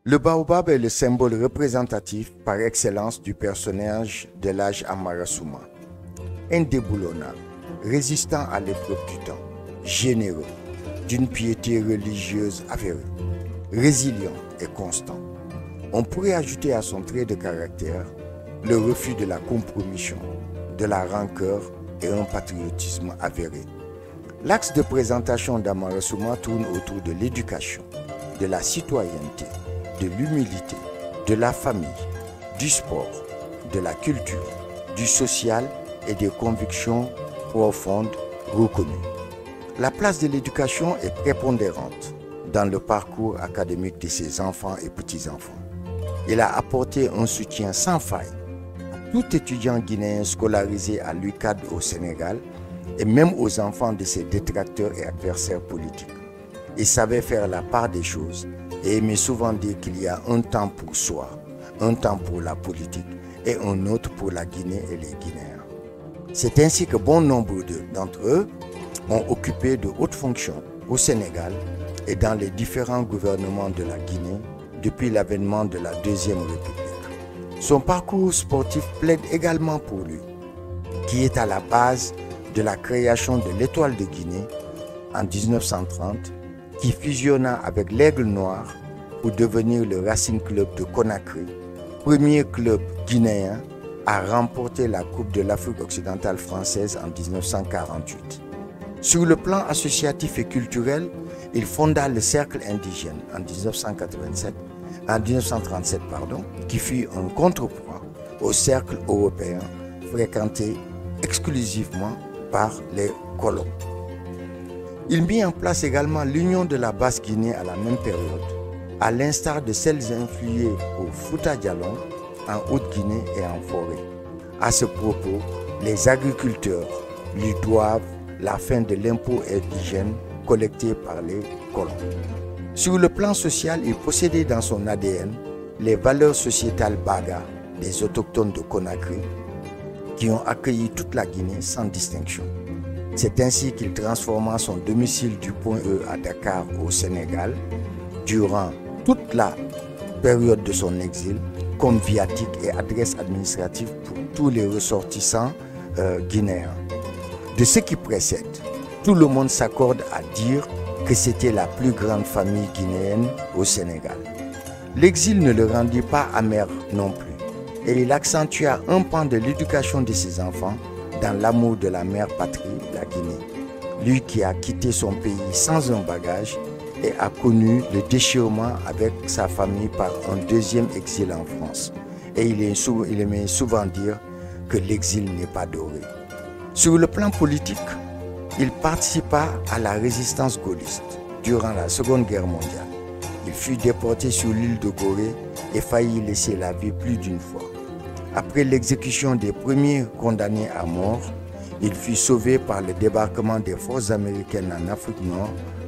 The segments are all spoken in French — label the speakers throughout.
Speaker 1: Le baobab est le symbole représentatif par excellence du personnage de l'âge Amarasuma. Indéboulonnable, résistant à l'épreuve du temps, généreux, d'une piété religieuse avérée, résilient et constant. On pourrait ajouter à son trait de caractère le refus de la compromission, de la rancœur et un patriotisme avéré. L'axe de présentation d'Amarasuma tourne autour de l'éducation, de la citoyenneté, de l'humilité, de la famille, du sport, de la culture, du social et des convictions profondes reconnues. La place de l'éducation est prépondérante dans le parcours académique de ses enfants et petits-enfants. Il a apporté un soutien sans faille à tout étudiant guinéen scolarisé à l'UCAD au Sénégal et même aux enfants de ses détracteurs et adversaires politiques. Il savait faire la part des choses et aimait souvent dire qu'il y a un temps pour soi, un temps pour la politique et un autre pour la Guinée et les Guinéens. C'est ainsi que bon nombre d'entre eux ont occupé de hautes fonctions au Sénégal et dans les différents gouvernements de la Guinée depuis l'avènement de la Deuxième République. Son parcours sportif plaide également pour lui, qui est à la base de la création de l'Étoile de Guinée en 1930, qui fusionna avec l'Aigle Noir pour devenir le Racing Club de Conakry, premier club guinéen à remporter la Coupe de l'Afrique occidentale française en 1948. Sur le plan associatif et culturel, il fonda le Cercle indigène en 1937, qui fut un contrepoids au Cercle européen fréquenté exclusivement par les colons. Il mit en place également l'Union de la Basse-Guinée à la même période, à l'instar de celles influées au Fouta Djallon, en Haute-Guinée et en forêt. À ce propos, les agriculteurs lui doivent la fin de l'impôt indigène collecté par les colons. Sur le plan social, il possédait dans son ADN les valeurs sociétales Baga des autochtones de Conakry qui ont accueilli toute la Guinée sans distinction. C'est ainsi qu'il transforma son domicile du Point E à Dakar au Sénégal durant toute la période de son exil comme viatique et adresse administrative pour tous les ressortissants guinéens. De ce qui précède, tout le monde s'accorde à dire que c'était la plus grande famille guinéenne au Sénégal. L'exil ne le rendit pas amer non plus et il accentua un pan de l'éducation de ses enfants dans l'amour de la mère patrie, la Guinée. Lui qui a quitté son pays sans un bagage et a connu le déchirement avec sa famille par un deuxième exil en France. Et il aimait souvent dire que l'exil n'est pas doré. Sur le plan politique, il participa à la résistance gaulliste durant la Seconde Guerre mondiale. Il fut déporté sur l'île de Gorée et faillit laisser la vie plus d'une fois. Après l'exécution des premiers condamnés à mort, il fut sauvé par le débarquement des forces américaines en Afrique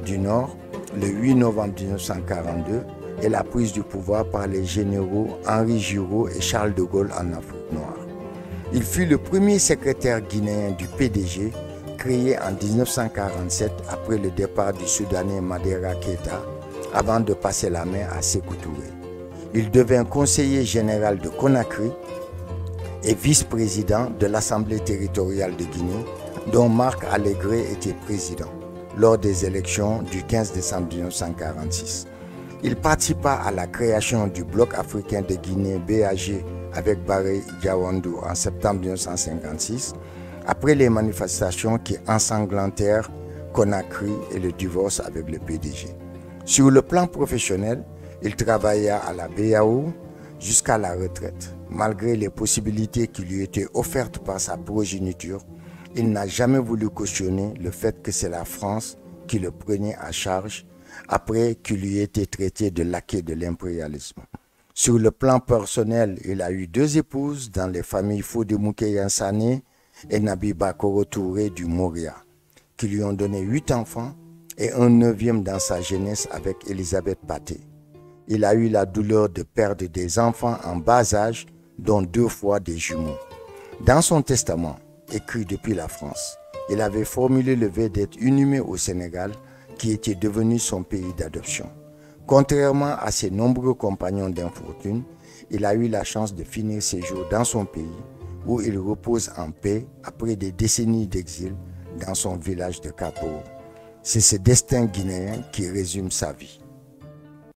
Speaker 1: du Nord le 8 novembre 1942 et la prise du pouvoir par les généraux Henri Giraud et Charles de Gaulle en Afrique noire. Il fut le premier secrétaire guinéen du PDG, créé en 1947 après le départ du Soudanais Madera Keïta, avant de passer la main à Sékou Touré. Il devint conseiller général de Conakry et vice-président de l'Assemblée territoriale de Guinée, dont Marc Allégré était président lors des élections du 15 décembre 1946. Il participa à la création du Bloc africain de Guinée BAG avec Barry Diawandou en septembre 1956, après les manifestations qui ensanglantèrent Conakry et le divorce avec le PDG. Sur le plan professionnel, il travailla à la BAO jusqu'à la retraite. Malgré les possibilités qui lui étaient offertes par sa progéniture, il n'a jamais voulu cautionner le fait que c'est la France qui le prenait à charge après qu'il lui ait été traité de laquais de l'impérialisme. Sur le plan personnel, il a eu 2 épouses dans les familles Fodemouké Yansane et Nabiba Koro Touré du Moria, qui lui ont donné 8 enfants et un 9e dans sa jeunesse avec Elisabeth Pathé. Il a eu la douleur de perdre des enfants en bas âge, dont 2 fois des jumeaux. Dans son testament, écrit depuis la France, il avait formulé le vœu d'être inhumé au Sénégal, qui était devenu son pays d'adoption. Contrairement à ses nombreux compagnons d'infortune, il a eu la chance de finir ses jours dans son pays, où il repose en paix après des décennies d'exil dans son village de Capo. C'est ce destin guinéen qui résume sa vie.